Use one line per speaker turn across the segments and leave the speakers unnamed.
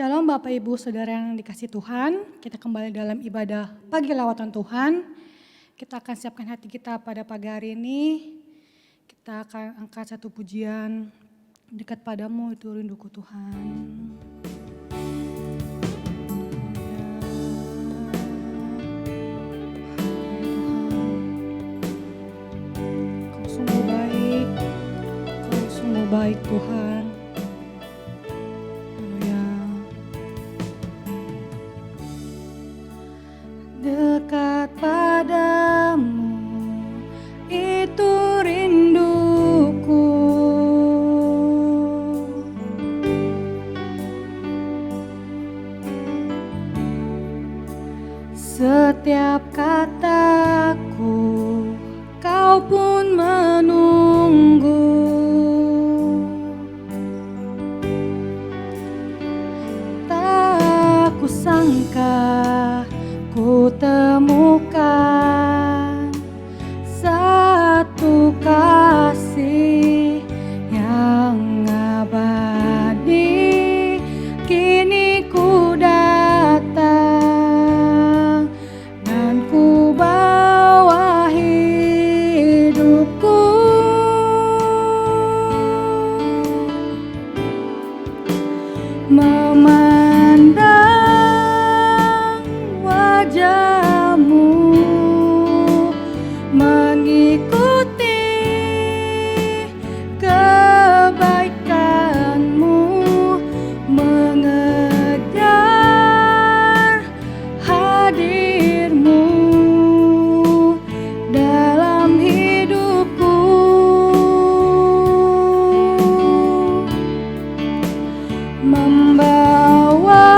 Shalom Bapak Ibu Saudara yang dikasih Tuhan, kita kembali dalam ibadah pagi lawatan Tuhan. Kita akan siapkan hati kita pada pagi hari ini. Kita akan angkat satu pujian, dekat padamu itu rinduku Tuhan. Kau sungguh baik Tuhan. Dekat padamu itu rinduku, setiap kataku kau pun menunggu. Tak kusangka ku temukan satu kasih yang abadi. Kini ku datang dan ku bawa hidupku, memandang wajahmu, mengikuti kebaikanmu, mengejar hadirmu dalam hidupku, membawa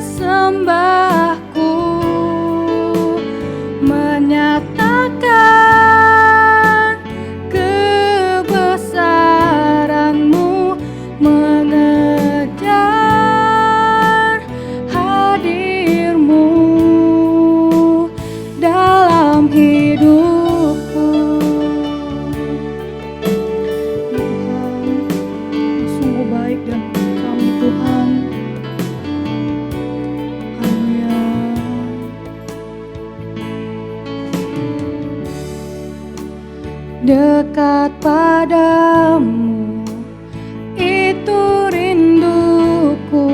sembahku, menyatakan kebesaranmu, mengejar hadirmu dalam hidupku. Tuhan, sungguh baik dan kami Tuhan. Haleluya. Dekat padamu itu rinduku,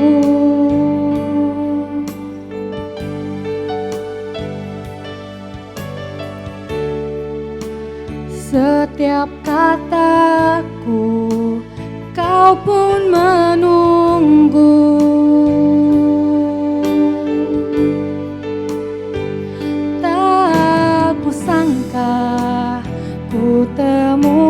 setiap kataku kau pun menunggu. Tak kusangka ku temukan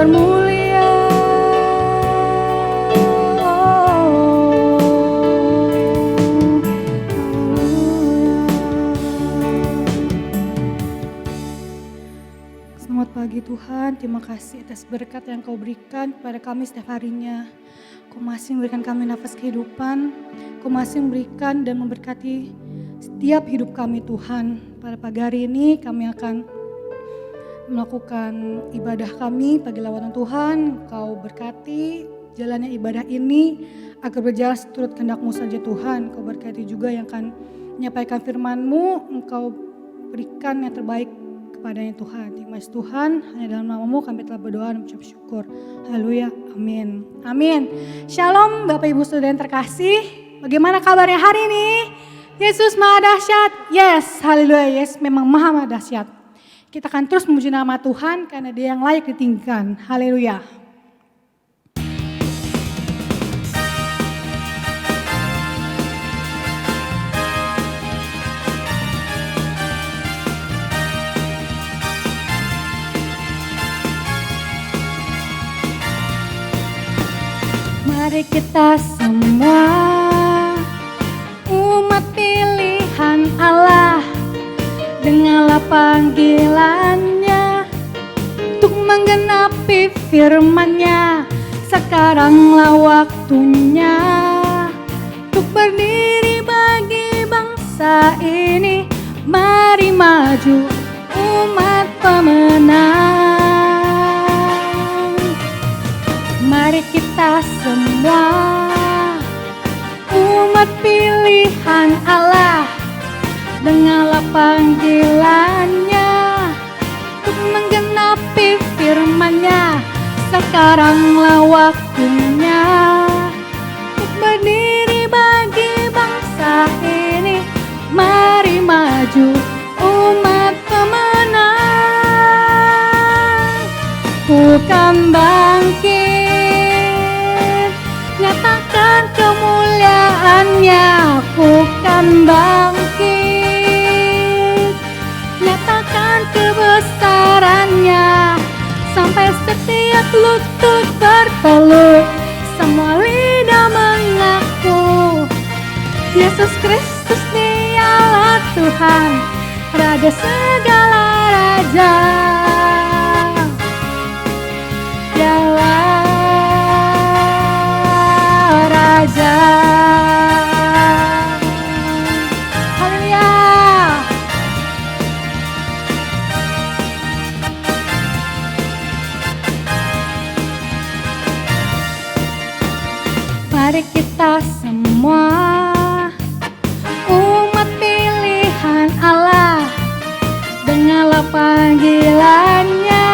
mulia. Selamat pagi Tuhan, terima kasih atas berkat yang Kau berikan kepada kami setiap harinya. Kau masih memberikan kami nafas kehidupan, Kau masih memberikan dan memberkati setiap hidup kami Tuhan. Pada pagi hari ini kami akan melakukan ibadah kami pagi lawatan Tuhan. Kau berkati jalannya ibadah ini agar berjalan seturut kehendak-Mu saja Tuhan. Kau berkati juga yang akan menyampaikan firman-Mu, Engkau berikan yang terbaik kepadanya Tuhan. Terima kasih Tuhan, hanya dalam nama-Mu kami telah berdoa dan mengucap syukur. Haleluya, amin. Amin. Shalom Bapak Ibu Saudara yang terkasih. Bagaimana kabarnya hari ini? Yesus Maha Dahsyat. Yes, haleluya. Yes, memang Maha Dahsyat. Kita akan terus memuji nama Tuhan karena Dia yang layak ditinggikan. Haleluya. Mari kita semua umat pilihan Allah, dengarlah panggilannya untuk menggenapi firman-Nya. Sekaranglah waktunya untuk berdiri bagi bangsa ini. Mari maju umat pemenang. Mari kita semua umat pilihan Allah, dengarlah panggilannya untuk menggenapi firman-Nya. Sekaranglah waktunya untuk berdiri bagi bangsa ini. Mari maju umat pemenang. Bukan bangkit, nyatakan kemuliaan-Nya. Bukan bangkit, nyatakan kebesaran-Nya. Sampai setiap lutut bertelur, semua lidah mengaku Yesus Kristus Dialah Tuhan, Raja segala raja. Dialah Raja. Haleluya. Mari kita semua umat pilihan Allah, dengarlah panggilannya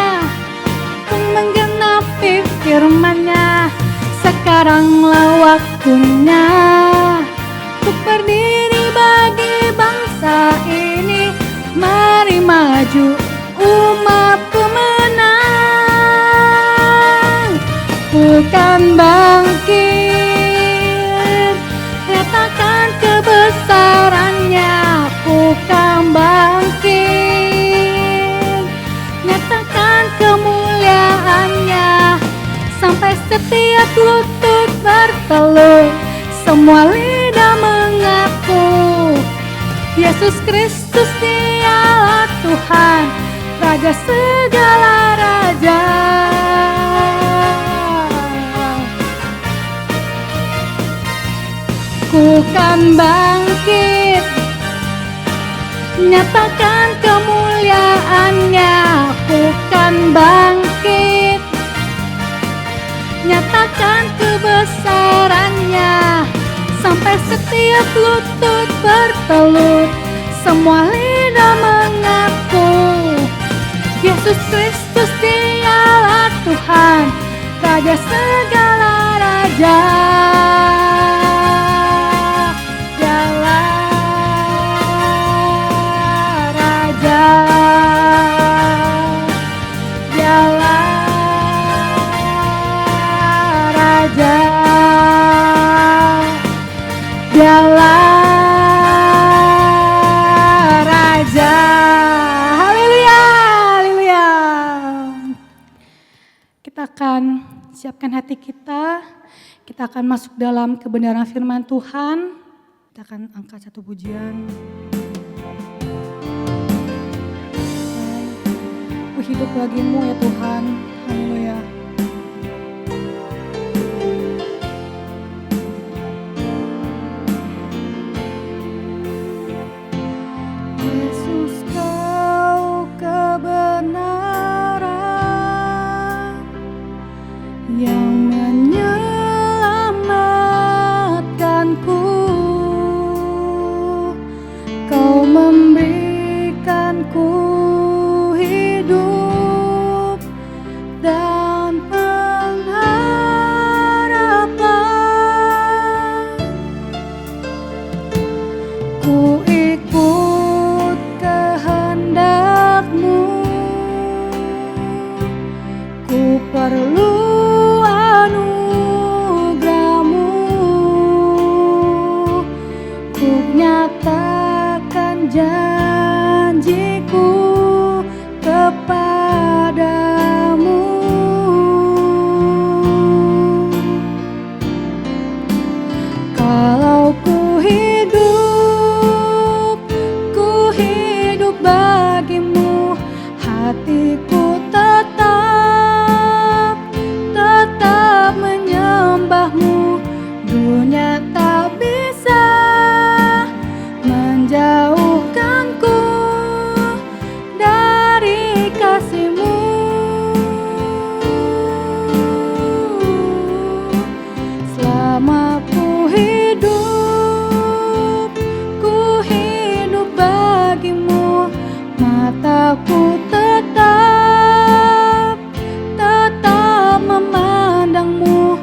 untuk menggenapi firman-Nya. Sekaranglah waktunya untuk berdiri bagi bangsa ini. Mari maju umat pemenang. Bukan bangkit, nyatakan kebesaran-Nya. Bukan bangkit, nyatakan kemuliaan-Nya. Sampai setiap lutut bertelur, semua lidah mengaku Yesus Kristus Dialah Tuhan, Raja segala raja. Ku kan bangkit, nyatakan kemuliaan-Nya. Ku kan bangkit, nyatakan kebesaran-Nya. Sampai setiap lutut bertelur, semua lidah mengaku Yesus Kristus Dialah Tuhan, Raja segala raja. siapkan hati kita. Kita akan masuk dalam kebenaran firman Tuhan. Kita akan angkat satu pujian. Ku hidup bagimu ya Tuhan. Haleluya. Yesus, kau kebenaran yang menyelamatkanku. Kau memberikanku hidup dan pengharapan. Ku ikut kehendak-Mu, ku perlu anugerah-Mu. Ku nyatakan janjiku kepadamu. Kalau ku hidup bagimu, hatiku tetap menyembah-Mu. Dunia tak bisa menjauhkanku dari kasih-Mu. Selama ku hidup bagimu, mataku tetap memandang-Mu.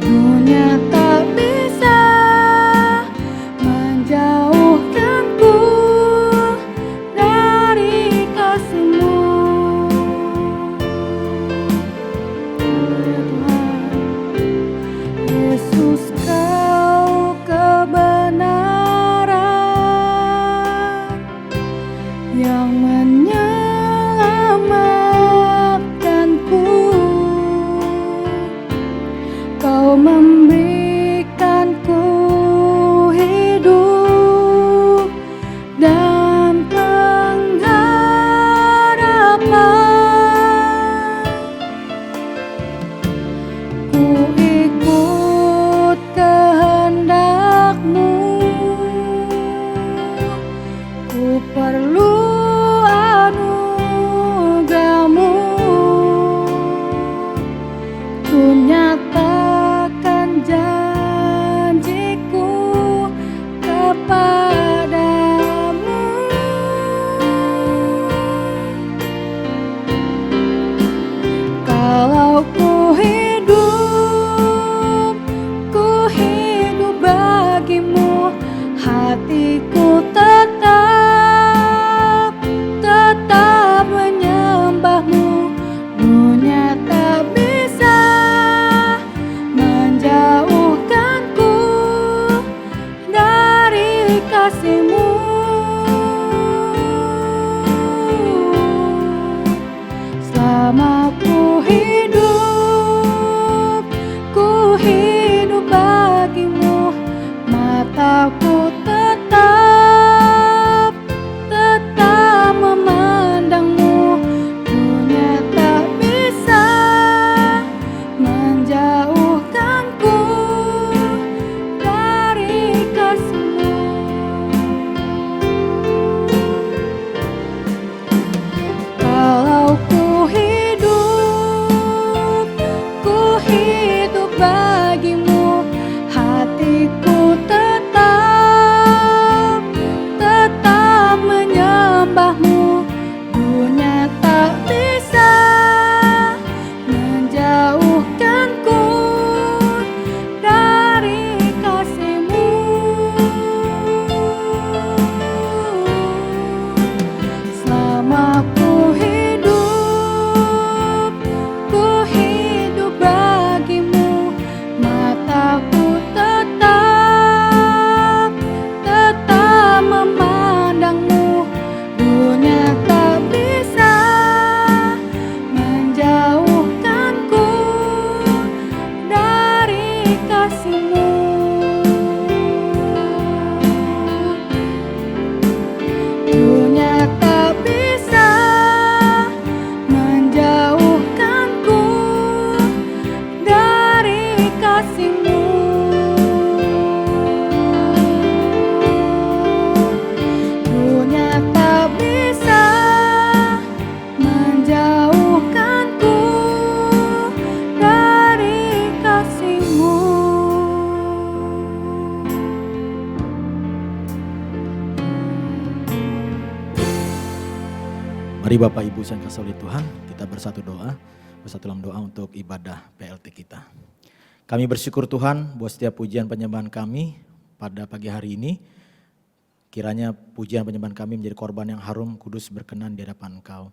Dunia tak bisa menjauhkanku dari kasih-Mu. Yesus, kau kebenaran yang menyelamatkanku. Kau memberikanku hidup dan pengharapan. Ku ikut kehendak-Mu, ku perlu anugerah-Mu. Ku nyatakan janjiku kepadamu. Kalau ku hidup bagimu, hatiku tetap menyembah-Mu. Dunia tak bisa menjauhkanku dari kasih-Mu. Selama ku hidup bagimu, mataku tetap memandang
Mari Bapak Ibu yang kasih oleh Tuhan, kita bersatu dalam doa untuk ibadah PLT kita. Kami bersyukur Tuhan buat setiap pujian penyembahan kami pada pagi hari ini. Kiranya pujian penyembahan kami menjadi korban yang harum, kudus, berkenan di hadapan Engkau.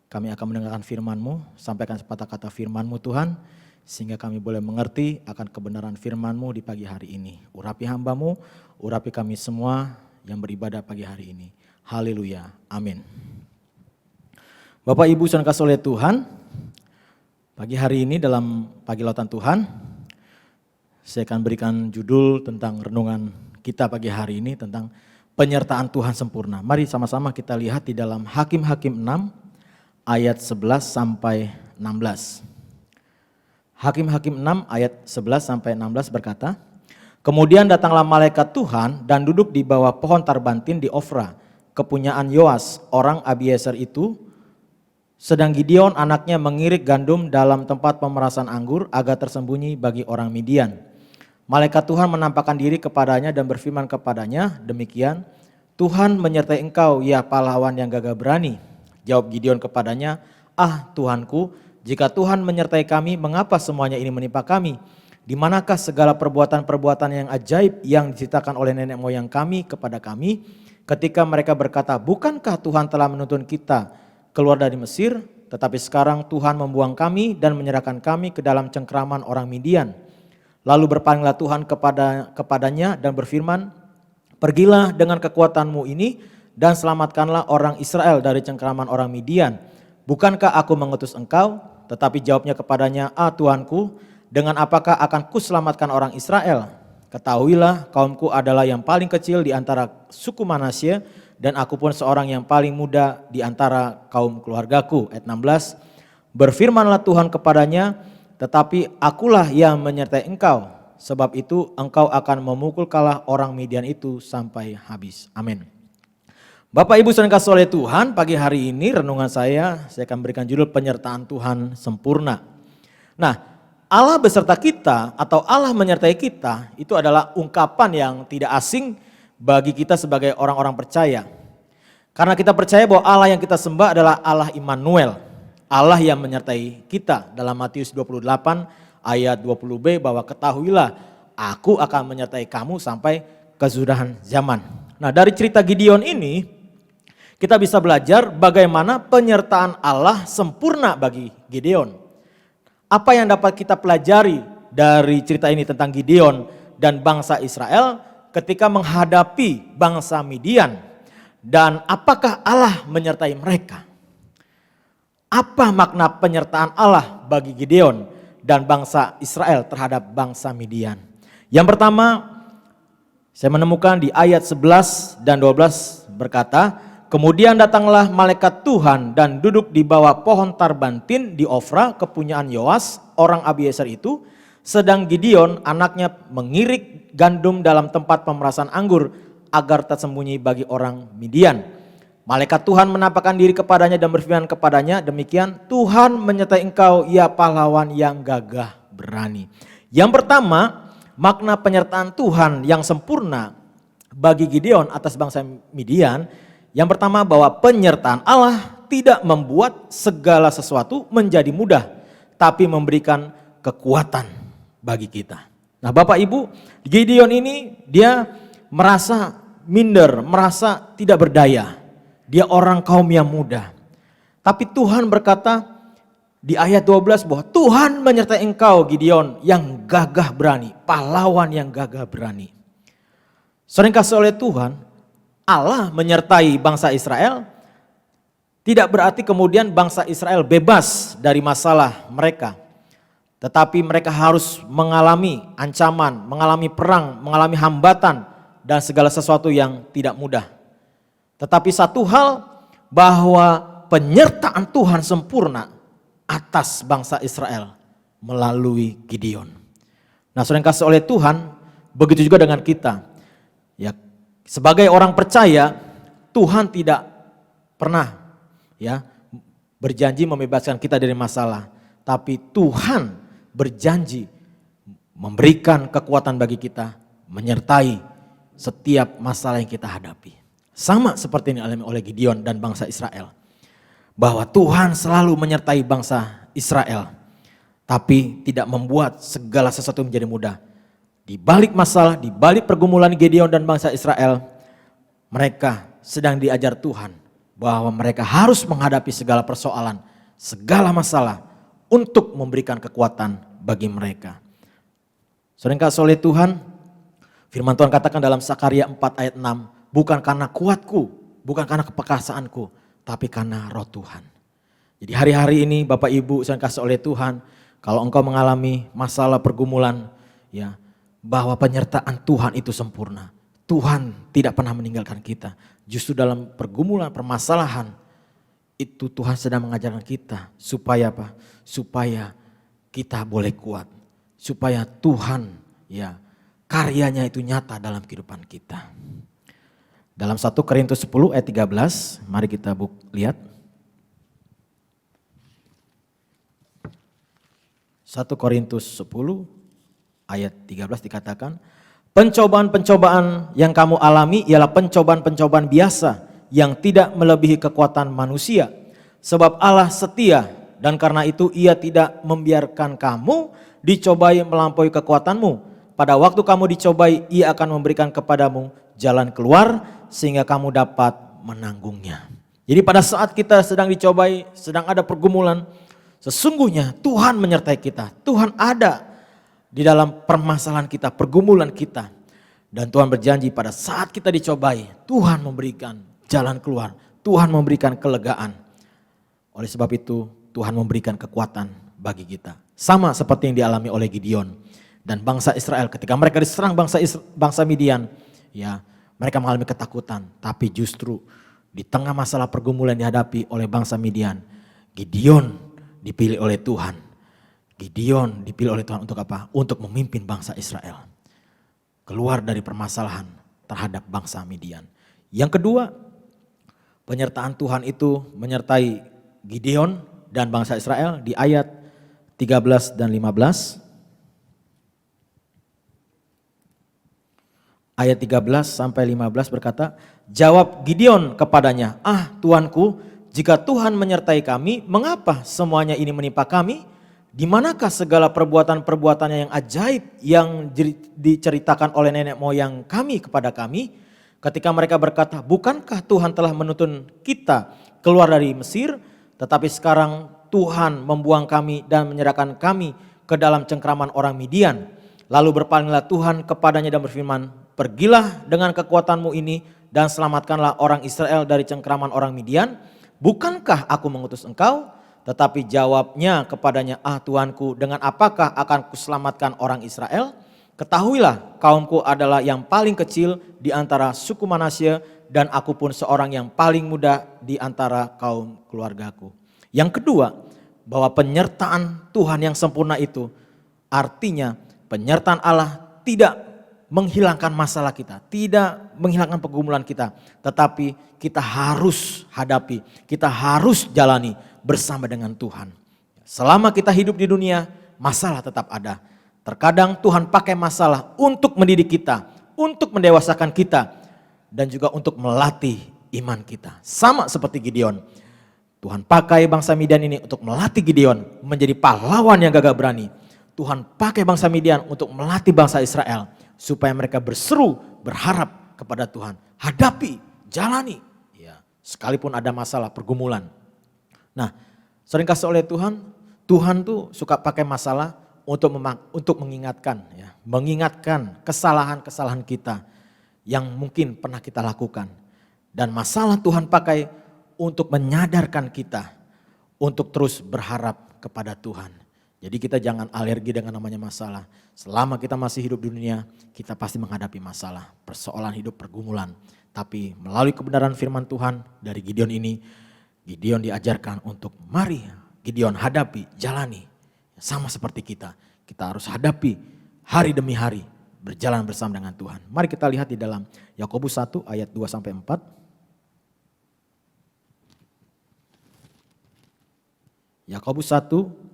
Kami akan mendengarkan firman-Mu, sampaikan sepatah kata firman-Mu Tuhan, sehingga kami boleh mengerti akan kebenaran firman-Mu di pagi hari ini. Urapi hamba-Mu, urapi kami semua yang beribadah pagi hari ini. Haleluya, amin. Bapak Ibu yang kasih oleh Tuhan, pagi hari ini dalam Pagi Lautan Tuhan, saya akan berikan judul tentang renungan kita pagi hari ini tentang penyertaan Tuhan sempurna. Mari sama-sama kita lihat di dalam Hakim-Hakim 6 ayat 11 sampai 16. Hakim-Hakim 6 ayat 11 sampai 16 berkata, "Kemudian datanglah malaikat Tuhan dan duduk di bawah pohon tarbantin di Ofra, kepunyaan Yoas, orang Abiezer itu. Sedang Gideon anaknya mengirik gandum dalam tempat pemerasan anggur agar tersembunyi bagi orang Midian. Malaikat Tuhan menampakkan diri kepadanya dan berfirman kepadanya, demikian, Tuhan menyertai engkau ya pahlawan yang gagah berani. Jawab Gideon kepadanya, ah Tuhanku, jika Tuhan menyertai kami, mengapa semuanya ini menimpa kami? Di manakah segala perbuatan-perbuatan yang ajaib yang diceritakan oleh nenek moyang kami kepada kami? Ketika mereka berkata, bukankah Tuhan telah menuntun kita keluar dari Mesir, tetapi sekarang Tuhan membuang kami dan menyerahkan kami ke dalam cengkraman orang Midian. Lalu berpalinglah Tuhan kepadanya dan berfirman, pergilah dengan kekuatanmu ini dan selamatkanlah orang Israel dari cengkraman orang Midian. Bukankah aku mengutus engkau? Tetapi jawabnya kepadanya, ah Tuanku, dengan apakah akan kuselamatkan orang Israel? Ketahuilah kaumku adalah yang paling kecil di antara suku Manasye, dan aku pun seorang yang paling muda di antara kaum keluargaku. Ayat 16, berfirmanlah Tuhan kepadanya, tetapi akulah yang menyertai engkau, sebab itu engkau akan memukul kalah orang Midian itu sampai habis. Amin. Bapak Ibu yang kasih oleh Tuhan, pagi hari ini renungan saya akan berikan judul penyertaan Tuhan sempurna. Nah, Allah beserta kita atau Allah menyertai kita itu adalah ungkapan yang tidak asing bagi kita sebagai orang-orang percaya. Karena kita percaya bahwa Allah yang kita sembah adalah Allah Immanuel, Allah yang menyertai kita. Dalam Matius 28 ayat 20b bahwa ketahuilah aku akan menyertai kamu sampai kesudahan zaman. Nah, dari cerita Gideon ini kita bisa belajar bagaimana penyertaan Allah sempurna bagi Gideon. Apa yang dapat kita pelajari dari cerita ini tentang Gideon dan bangsa Israel ketika menghadapi bangsa Midian, dan apakah Allah menyertai mereka? Apa makna penyertaan Allah bagi Gideon dan bangsa Israel terhadap bangsa Midian? Yang pertama, saya menemukan di ayat 11 dan 12 berkata, kemudian datanglah malaikat Tuhan dan duduk di bawah pohon tarbantin di Ofra, kepunyaan Yoas, orang Abiezer itu. Sedang Gideon anaknya mengirik gandum dalam tempat pemerasan anggur agar tersembunyi bagi orang Midian. Malaikat Tuhan menampakkan diri kepadanya dan berfirman kepadanya, demikian, Tuhan menyertai engkau ya pahlawan yang gagah berani. Yang pertama, makna penyertaan Tuhan yang sempurna bagi Gideon atas bangsa Midian. Yang pertama, bahwa penyertaan Allah tidak membuat segala sesuatu menjadi mudah, tapi memberikan kekuatan bagi kita. Nah, Bapak Ibu, Gideon ini dia merasa minder, merasa tidak berdaya. Dia orang kaum yang muda. Tapi Tuhan berkata di ayat 12 bahwa Tuhan menyertai engkau Gideon yang gagah berani, pahlawan yang gagah berani. Sering kasih oleh Tuhan, Allah menyertai bangsa Israel tidak berarti kemudian bangsa Israel bebas dari masalah mereka. Tetapi mereka harus mengalami ancaman, mengalami perang, mengalami hambatan dan segala sesuatu yang tidak mudah. Tetapi satu hal, bahwa penyertaan Tuhan sempurna atas bangsa Israel melalui Gideon. Nah, saudara yang kasih oleh Tuhan, begitu juga dengan kita. Ya, sebagai orang percaya, Tuhan tidak pernah berjanji membebaskan kita dari masalah, tapi Tuhan berjanji memberikan kekuatan bagi kita, menyertai setiap masalah yang kita hadapi. Sama seperti yang dialami oleh Gideon dan bangsa Israel. bahwa Tuhan selalu menyertai bangsa Israel, tapi tidak membuat segala sesuatu menjadi mudah. Di balik masalah, di balik pergumulan Gideon dan bangsa Israel, mereka sedang diajar Tuhan bahwa mereka harus menghadapi segala persoalan, segala masalah untuk memberikan kekuatan bagi mereka. Saudara kasih oleh Tuhan, firman Tuhan katakan dalam Sakaria 4 ayat 6, bukan karena kuatku, bukan karena keperkasaanku, tapi karena roh Tuhan. Jadi hari-hari ini Bapak Ibu saya kasih oleh Tuhan, kalau engkau mengalami masalah pergumulan, ya, bahwa penyertaan Tuhan itu sempurna. Tuhan tidak pernah meninggalkan kita. Justru dalam pergumulan, permasalahan, itu Tuhan sedang mengajarkan kita supaya apa? Supaya kita boleh kuat. Supaya Tuhan, ya, karyanya itu nyata dalam kehidupan kita. Dalam 1 Korintus 10 ayat 13, mari kita lihat. 1 Korintus 10 ayat 13 dikatakan, pencobaan-pencobaan yang kamu alami ialah pencobaan-pencobaan biasa yang tidak melebihi kekuatan manusia. Sebab Allah setia dan karena itu Ia tidak membiarkan kamu dicobai melampaui kekuatanmu. Pada waktu kamu dicobai, Ia akan memberikan kepadamu jalan keluar sehingga kamu dapat menanggungnya. Jadi pada saat kita sedang dicobai, sedang ada pergumulan, sesungguhnya Tuhan menyertai kita. Tuhan ada di dalam permasalahan kita, pergumulan kita. Dan Tuhan berjanji pada saat kita dicobai, Tuhan memberikan jalan keluar. Tuhan memberikan kelegaan. Oleh sebab itu Tuhan memberikan kekuatan bagi kita. Sama seperti yang dialami oleh Gideon dan bangsa Israel ketika mereka diserang bangsa Midian. Ya, mereka mengalami ketakutan. Tapi justru di tengah masalah pergumulan dihadapi oleh bangsa Midian, Gideon dipilih oleh Tuhan. Gideon dipilih oleh Tuhan untuk apa? Untuk memimpin bangsa Israel keluar dari permasalahan terhadap bangsa Midian. Yang kedua, penyertaan Tuhan itu menyertai Gideon dan bangsa Israel di ayat 13 dan 15. Ayat 13 sampai 15 berkata, jawab Gideon kepadanya, Tuanku, jika Tuhan menyertai kami, mengapa semuanya ini menimpa kami? Di manakah segala perbuatan-perbuatannya yang ajaib yang diceritakan oleh nenek moyang kami kepada kami? Ketika mereka berkata, bukankah Tuhan telah menuntun kita keluar dari Mesir? Tetapi sekarang Tuhan membuang kami dan menyerahkan kami ke dalam cengkraman orang Midian. Lalu berpalinglah Tuhan kepadanya dan berfirman, pergilah dengan kekuatanmu ini dan selamatkanlah orang Israel dari cengkraman orang Midian. Bukankah aku mengutus engkau? Tetapi jawabnya kepadanya, Tuanku, dengan apakah akan kuselamatkan orang Israel? Ketahuilah kaumku adalah yang paling kecil di antara suku Manasye dan aku pun seorang yang paling muda di antara kaum keluargaku. Yang kedua, bahwa penyertaan Tuhan yang sempurna itu artinya penyertaan Allah tidak menghilangkan masalah kita, tidak menghilangkan pergumulan kita, tetapi kita harus hadapi, kita harus jalani bersama dengan Tuhan. Selama kita hidup di dunia, masalah tetap ada. Terkadang Tuhan pakai masalah untuk mendidik kita, untuk mendewasakan kita, dan juga untuk melatih iman kita. Sama seperti Gideon. Tuhan pakai bangsa Midian ini untuk melatih Gideon menjadi pahlawan yang gagah berani. Tuhan pakai bangsa Midian untuk melatih bangsa Israel supaya mereka berseru, berharap kepada Tuhan. Hadapi, jalani. Ya, sekalipun ada masalah, pergumulan. Nah, sering kasih oleh Tuhan, Tuhan tuh suka pakai masalah untuk mengingatkan, ya, mengingatkan kesalahan-kesalahan kita yang mungkin pernah kita lakukan. Dan masalah Tuhan pakai untuk menyadarkan kita untuk terus berharap kepada Tuhan. Jadi kita jangan alergi dengan namanya masalah. Selama kita masih hidup di dunia, kita pasti menghadapi masalah, persoalan hidup, pergumulan. Tapi melalui kebenaran firman Tuhan dari Gideon ini, Gideon diajarkan untuk mari Gideon hadapi, jalani. Sama seperti kita harus hadapi hari demi hari berjalan bersama dengan Tuhan. Mari kita lihat di dalam Yakobus 1 ayat 2 sampai 4. Yakobus 1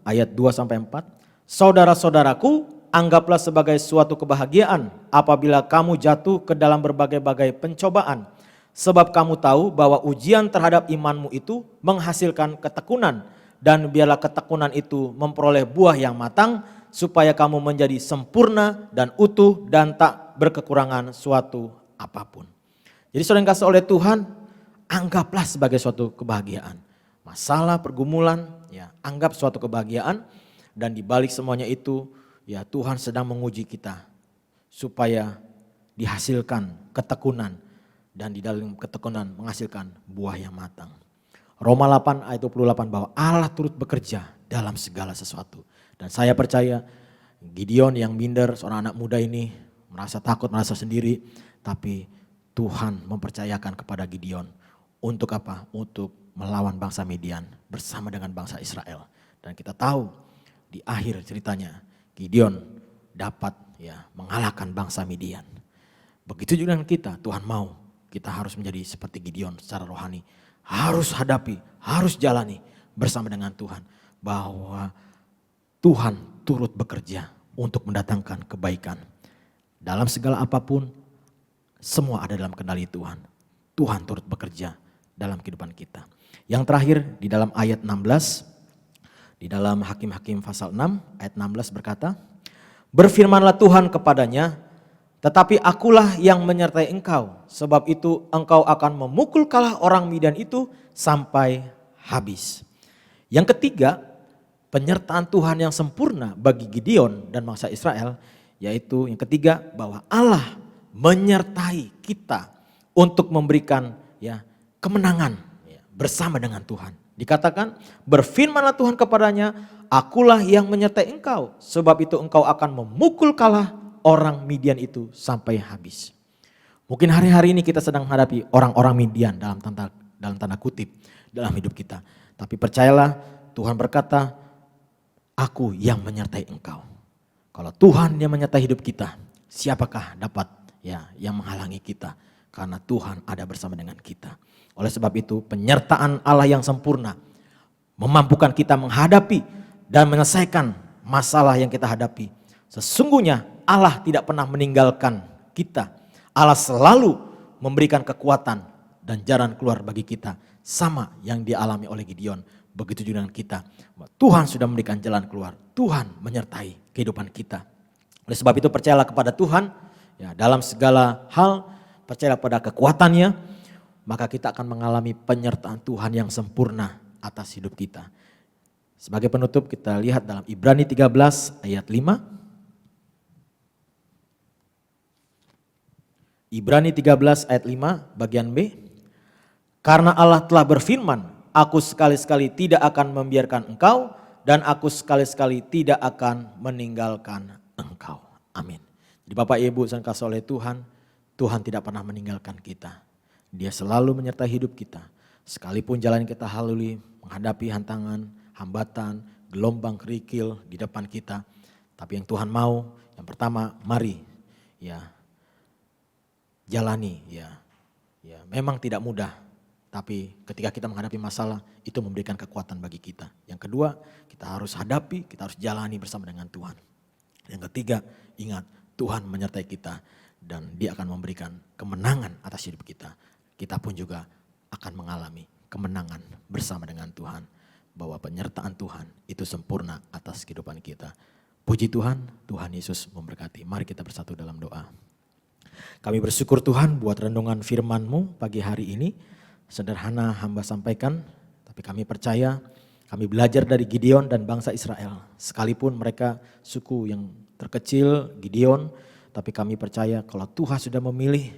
ayat 2 sampai 4. Saudara-saudaraku, anggaplah sebagai suatu kebahagiaan apabila kamu jatuh ke dalam berbagai-bagai pencobaan, Sebab kamu tahu bahwa ujian terhadap imanmu itu menghasilkan ketekunan. Dan biarlah ketekunan itu memperoleh buah yang matang, supaya kamu menjadi sempurna dan utuh dan tak berkekurangan suatu apapun. Jadi saudara yang kasih oleh Tuhan, anggaplah sebagai suatu kebahagiaan. Masalah, pergumulan, ya anggap suatu kebahagiaan. Dan di balik semuanya itu, ya Tuhan sedang menguji kita supaya dihasilkan ketekunan. Dan di dalam ketekunan menghasilkan buah yang matang. Roma 8 ayat 28 bahwa Allah turut bekerja dalam segala sesuatu. Dan saya percaya Gideon yang minder, seorang anak muda ini merasa takut, merasa sendiri. Tapi Tuhan mempercayakan kepada Gideon untuk apa? Untuk melawan bangsa Midian bersama dengan bangsa Israel. Dan kita tahu di akhir ceritanya Gideon dapat ya mengalahkan bangsa Midian. Begitu juga dengan kita, Tuhan mau kita harus menjadi seperti Gideon secara rohani. Harus hadapi, harus jalani bersama dengan Tuhan. Bahwa Tuhan turut bekerja untuk mendatangkan kebaikan. Dalam segala apapun, semua ada dalam kendali Tuhan. Tuhan turut bekerja dalam kehidupan kita. Yang terakhir di dalam ayat 16, di dalam Hakim-Hakim pasal 6 ayat 16 berkata, berfirmanlah Tuhan kepadanya, tetapi akulah yang menyertai engkau, sebab itu engkau akan memukul kalah orang Midian itu sampai habis. Yang ketiga, penyertaan Tuhan yang sempurna bagi Gideon dan bangsa Israel, yaitu yang ketiga bahwa Allah menyertai kita untuk memberikan ya kemenangan ya, bersama dengan Tuhan. Dikatakan berfirmanlah Tuhan kepadanya, akulah yang menyertai engkau, sebab itu engkau akan memukul kalah orang Midian itu sampai habis. Mungkin hari-hari ini kita sedang menghadapi orang-orang Midian dalam tanda kutip dalam hidup kita. Tapi percayalah Tuhan berkata, aku yang menyertai engkau. Kalau Tuhan yang menyertai hidup kita, siapakah dapat ya yang menghalangi kita? Karena Tuhan ada bersama dengan kita. Oleh sebab itu penyertaan Allah yang sempurna memampukan kita menghadapi dan menyelesaikan masalah yang kita hadapi. Sesungguhnya Allah tidak pernah meninggalkan kita. Allah selalu memberikan kekuatan dan jalan keluar bagi kita. Sama yang dialami oleh Gideon. Begitu juga dengan kita. Tuhan sudah memberikan jalan keluar. Tuhan menyertai kehidupan kita. Oleh sebab itu percayalah kepada Tuhan. Ya, dalam segala hal percayalah pada kekuatannya. Maka kita akan mengalami penyertaan Tuhan yang sempurna atas hidup kita. Sebagai penutup kita lihat dalam Ibrani 13 ayat 5. Ibrani 13 ayat 5 bagian B. Karena Allah telah berfirman, aku sekali-sekali tidak akan membiarkan engkau dan aku sekali-sekali tidak akan meninggalkan engkau. Amin. Jadi Bapak Ibu yang kasih oleh Tuhan, Tuhan tidak pernah meninggalkan kita. Dia selalu menyertai hidup kita. Sekalipun jalan kita lalui menghadapi hantangan, hambatan, gelombang kerikil di depan kita. Tapi yang Tuhan mau, yang pertama mari ya jalani ya memang tidak mudah, tapi ketika kita menghadapi masalah itu memberikan kekuatan bagi kita. Yang kedua, kita harus hadapi, kita harus jalani bersama dengan Tuhan. Yang ketiga, ingat Tuhan menyertai kita dan Dia akan memberikan kemenangan atas hidup kita. Kita pun juga akan mengalami kemenangan bersama dengan Tuhan, bahwa penyertaan Tuhan itu sempurna atas kehidupan kita. Puji Tuhan, Tuhan Yesus memberkati. Mari kita bersatu dalam doa. Kami bersyukur Tuhan buat renungan firman-Mu pagi hari ini. Sederhana hamba sampaikan, tapi kami percaya kami belajar dari Gideon dan bangsa Israel. Sekalipun mereka suku yang terkecil, Gideon, tapi kami percaya kalau Tuhan sudah memilih,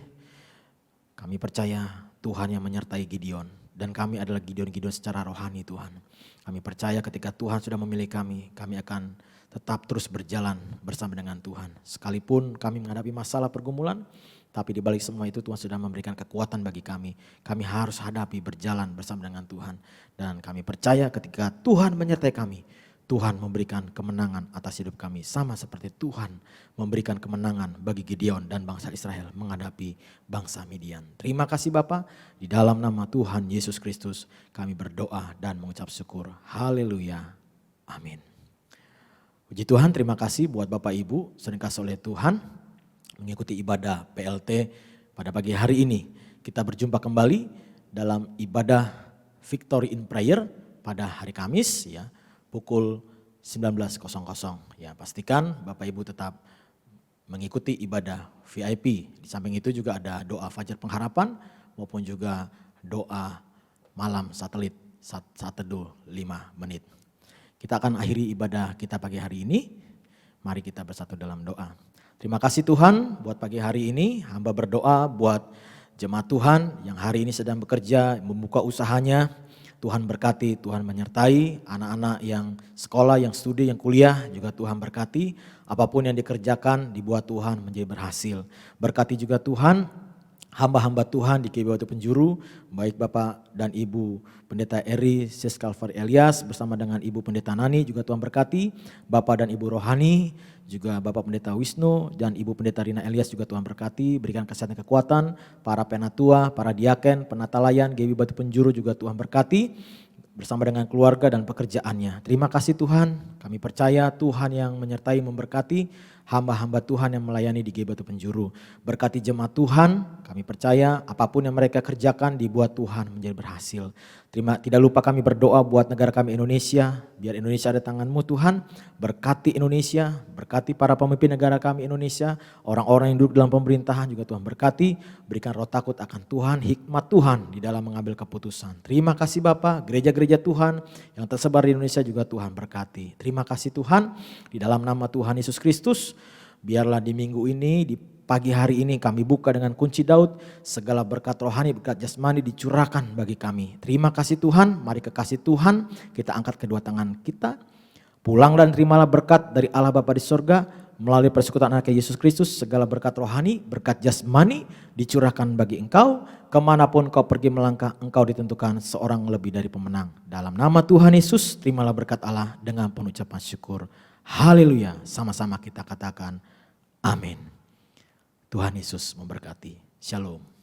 kami percaya Tuhan yang menyertai Gideon. Dan kami adalah Gideon-Gideon secara rohani Tuhan. Kami percaya ketika Tuhan sudah memilih kami akan tetap terus berjalan bersama dengan Tuhan. Sekalipun kami menghadapi masalah pergumulan, tapi di balik semua itu Tuhan sudah memberikan kekuatan bagi kami. Kami harus hadapi berjalan bersama dengan Tuhan. Dan kami percaya ketika Tuhan menyertai kami, Tuhan memberikan kemenangan atas hidup kami. Sama seperti Tuhan memberikan kemenangan bagi Gideon dan bangsa Israel menghadapi bangsa Midian. Terima kasih Bapa, di dalam nama Tuhan Yesus Kristus kami berdoa dan mengucap syukur. Haleluya. Amin. Puji Tuhan, terima kasih buat Bapak Ibu sering kasih oleh Tuhan mengikuti ibadah PLT pada pagi hari ini. kita berjumpa kembali dalam ibadah Victory in Prayer pada hari Kamis ya, pukul 19.00. Ya, pastikan Bapak Ibu tetap mengikuti ibadah VIP. Di samping itu juga ada doa Fajar Pengharapan maupun juga doa malam satelit saat teduh 5 menit. Kita akan akhiri ibadah kita pagi hari ini. Mari kita bersatu dalam doa. Terima kasih Tuhan buat pagi hari ini. Hamba berdoa buat jemaat Tuhan yang hari ini sedang bekerja, membuka usahanya. Tuhan berkati, Tuhan menyertai anak-anak yang sekolah, yang studi, yang kuliah juga Tuhan berkati. Apapun yang dikerjakan dibuat Tuhan menjadi berhasil. Berkati juga Tuhan hamba-hamba Tuhan di GBI Batu Penjuru, baik Bapak dan Ibu Pendeta Eri Seskalvar Elias bersama dengan Ibu Pendeta Nani juga Tuhan berkati, Bapak dan Ibu Rohani, juga Bapak Pendeta Wisnu dan Ibu Pendeta Rina Elias juga Tuhan berkati, berikan kesehatan kekuatan, para penatua, para diaken, penata layan, GBI Batu Penjuru juga Tuhan berkati, bersama dengan keluarga dan pekerjaannya. Terima kasih Tuhan, kami percaya Tuhan yang menyertai memberkati hamba-hamba Tuhan yang melayani di GBI Batu Penjuru. Berkati jemaat Tuhan, kami percaya apapun yang mereka kerjakan dibuat Tuhan menjadi berhasil. Tidak lupa kami berdoa buat negara kami Indonesia, biar Indonesia ada tangan-Mu Tuhan. Berkati Indonesia, berkati para pemimpin negara kami Indonesia, orang-orang yang duduk dalam pemerintahan juga Tuhan berkati. Berikan roh takut akan Tuhan, hikmat Tuhan di dalam mengambil keputusan. Terima kasih Bapa, gereja-gereja Tuhan yang tersebar di Indonesia juga Tuhan berkati. Terima kasih Tuhan, di dalam nama Tuhan Yesus Kristus, biarlah di minggu ini, di pagi hari ini kami buka dengan kunci Daud, segala berkat rohani, berkat jasmani dicurahkan bagi kami. Terima kasih Tuhan, mari kekasih Tuhan, kita angkat kedua tangan kita, pulang dan terimalah berkat dari Allah Bapa di sorga, melalui persekutuan anak Yesus Kristus, segala berkat rohani, berkat jasmani dicurahkan bagi engkau, kemanapun kau pergi melangkah, engkau ditentukan seorang lebih dari pemenang. Dalam nama Tuhan Yesus, terimalah berkat Allah dengan pengucapan syukur. Haleluya, sama-sama kita katakan amin. Tuhan Yesus memberkati. Shalom.